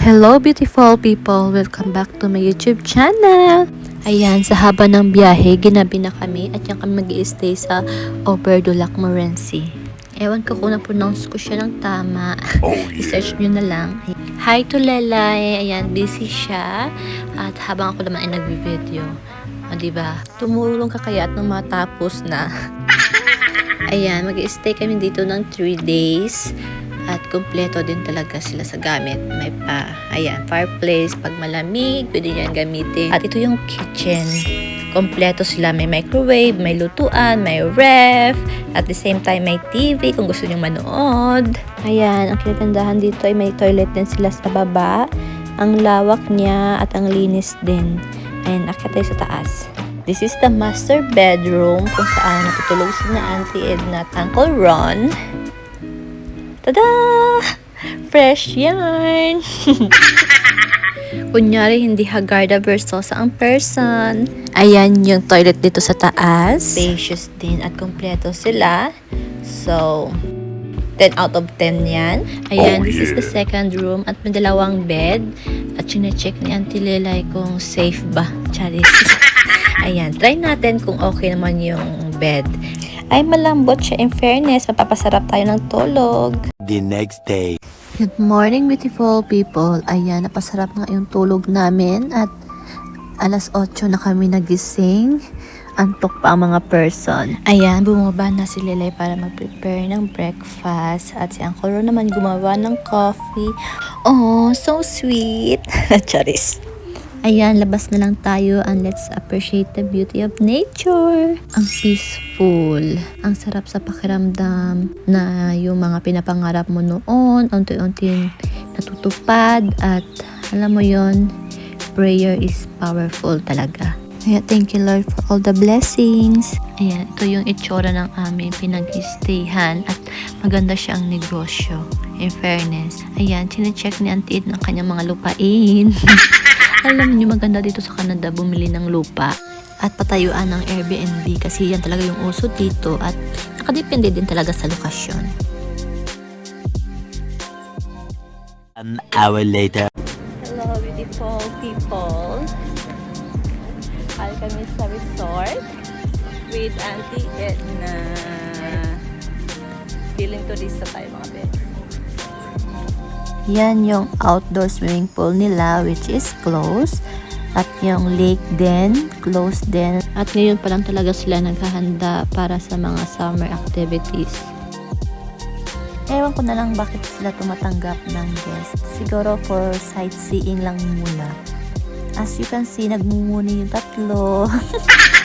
Hello beautiful people! Welcome back to my YouTube channel! Ayan, sa haba ng biyahe, ginabi na kami at yan kami mag-i-stay sa Oberdulac Morenci. Ewan ko kung na-pronounce ko siya ng tama. I-search nyo na lang. Hi to Lelay! Ayan, busy siya. At habang ako naman ay nag-video. O, diba? Tumulong ka kaya at nang matapos na. Ayan, mag-i-stay kami dito ng 3 days. At kumpleto din talaga sila sa gamit. May fireplace. Pag malamig, pwede nyo gamitin. At ito yung kitchen. Kompleto sila. May microwave, may lutuan, may ref. At the same time, may TV kung gusto nyo manood. Ayan, ang kinagandahan dito ay may toilet din sila sa baba. Ang lawak niya at ang linis din. Ayan, akit tayo sa taas. This is the master bedroom kung saan natutulog sila Auntie Edna at Uncle Ron. Tada! Fresh yarn! Kunyari, hindi hagarda versosa ang person. Ayan yung toilet dito sa taas. Spacious din at kompleto sila. So, 10 out of 10 yan. Ayan, this is the second room at may dalawang bed. At chine-check ni Auntie Lelay kung safe ba. Charis. Ayan, try natin kung okay naman yung bed. Ay, malambot siya. In fairness, mapapasarap tayo ng tulog. The next day. Good morning, beautiful people. Ayan, napasarap nga yung tulog namin at alas 8 na kami nagising. Antok pa ang mga person. Ayan, bumaba na si Lelay para mag-prepare ng breakfast at si Uncle Ron naman gumawa ng coffee. Oh, so sweet. Charis. Ayan, labas na lang tayo and let's appreciate the beauty of nature. Ang peaceful. Ang sarap sa pakiramdam na yung mga pinapangarap mo noon, unti-unti natutupad at alam mo yon, prayer is powerful talaga. Kaya thank you Lord for all the blessings. Ayan, ito yung itsura ng aming pinag-stayhan at maganda siyang negosyo. In fairness. Ayan, chinecheck ni Auntie Ed ng kanyang mga lupain. Alam niyo maganda dito sa Canada bumili ng lupa at patayuan ng Airbnb kasi yan talaga yung uso dito at nakadepende din talaga sa lokasyon. An hour later. Hello beautiful people. Hal kami sa resort with Auntie Edna. Feeling turista tayo mga bes. Yan yung outdoor swimming pool nila which is closed. At yung lake din, closed din. At ngayon pa lang talaga sila naghahanda para sa mga summer activities. Ewan ko na lang bakit sila tumatanggap ng guests. Siguro for sightseeing lang muna. As you can see, nagmumuni yung tatlo.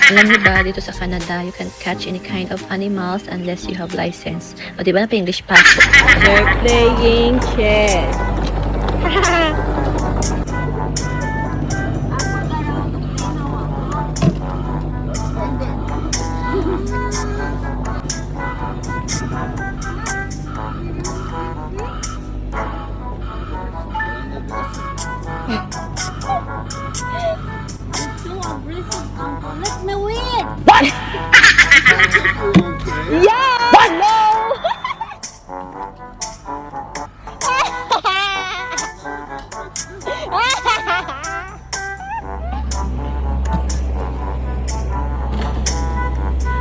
Alam niyo ba, dito sa Canada, you can't catch any kind of animals unless you have license. O diba na pa English passport? They're playing chess. Let me win! What? Yeah! What? No!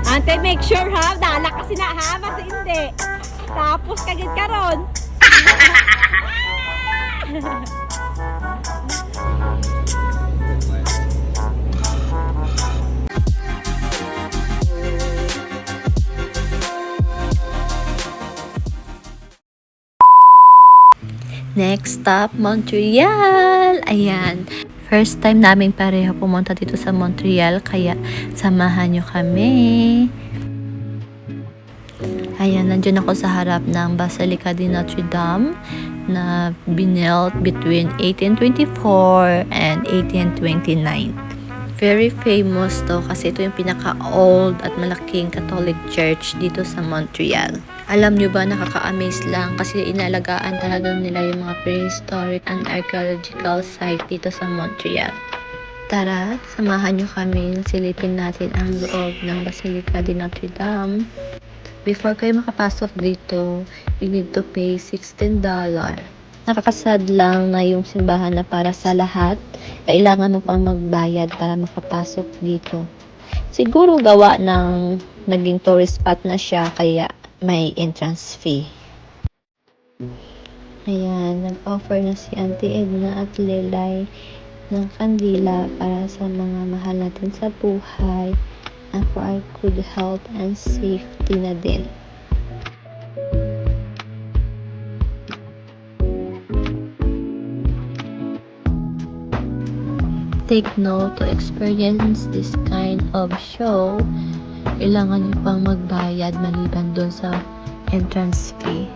Ante, make sure ha, dala kasi na ha, basta hindi. Tapos kagad ka ron. Next stop, Montreal. Ayan. First time namin pareho pumunta dito sa Montreal, kaya samahan nyo kami. Ayan, nandiyan ako sa harap ng Basilica de Notre Dame na binuilt between 1824 and 1829. Very famous to kasi ito yung pinaka-old at malaking Catholic Church dito sa Montreal. Alam nyo ba, nakaka-amaze lang kasi inalagaan talaga nila yung mga prehistoric and archaeological site dito sa Montreal. Tara, samahan nyo kami, silipin natin ang loob ng Basilica de Notre Dame. Before kayo makapasok dito, you need to pay $16. Nakakasad lang na yung simbahan na para sa lahat, kailangan mo pang magbayad para makapasok dito. Siguro gawa ng naging tourist spot na siya, kaya may entrance fee. Ayan, nag-offer na si Auntie Edna at Lelay ng kandila para sa mga mahal natin sa buhay and for our good health and safety na din. Take note, to experience this kind of show, kailangan nyo pang magbayad maliban doon sa entrance fee.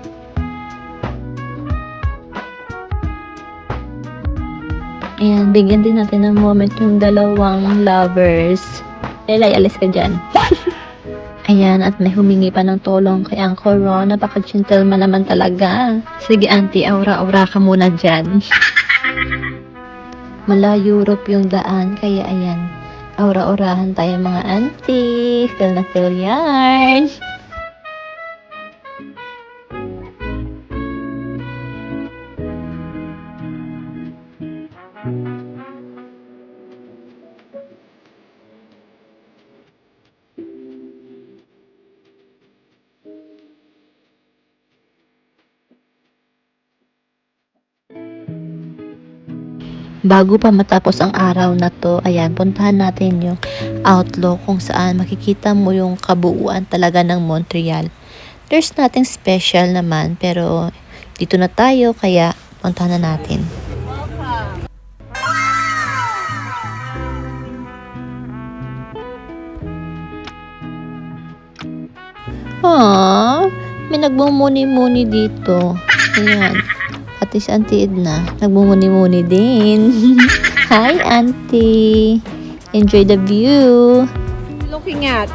Ayan, bigyan din natin ng moment yung dalawang lovers. Lelay, alis ka dyan. Ayan, at may humingi pa ng tulong kay Uncle Ron. Napaka-gentleman naman talaga. Sige, auntie, aura-aura ka muna dyan. Mula Europe yung daan, kaya ayan, aura-aurahan tayo mga auntie. Feel na feel yarn. Bago pa matapos ang araw na to, ayan, puntahan natin yung outlook kung saan makikita mo yung kabuuan talaga ng Montreal. There's nothing special naman, pero dito na tayo, kaya puntahan na natin. Aww, may nagbumuni-muni dito. Ayan. Pati si Auntie Edna, nagmumuni-muni din. Hi, Auntie! Enjoy the view! Looking at.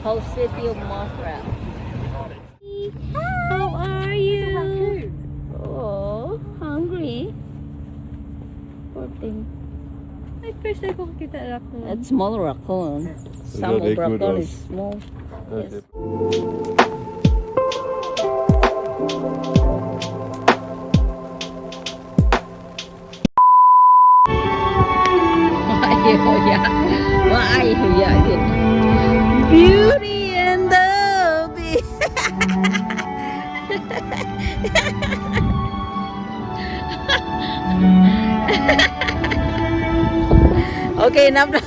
Whole city of Montreal. How are you? Oh, hungry. Poor thing. Ay, first time ko kita raccoon. It's small raccoon. Some they of raccoon good is small. Yes. Beauty and the Beast. Okay, enough na.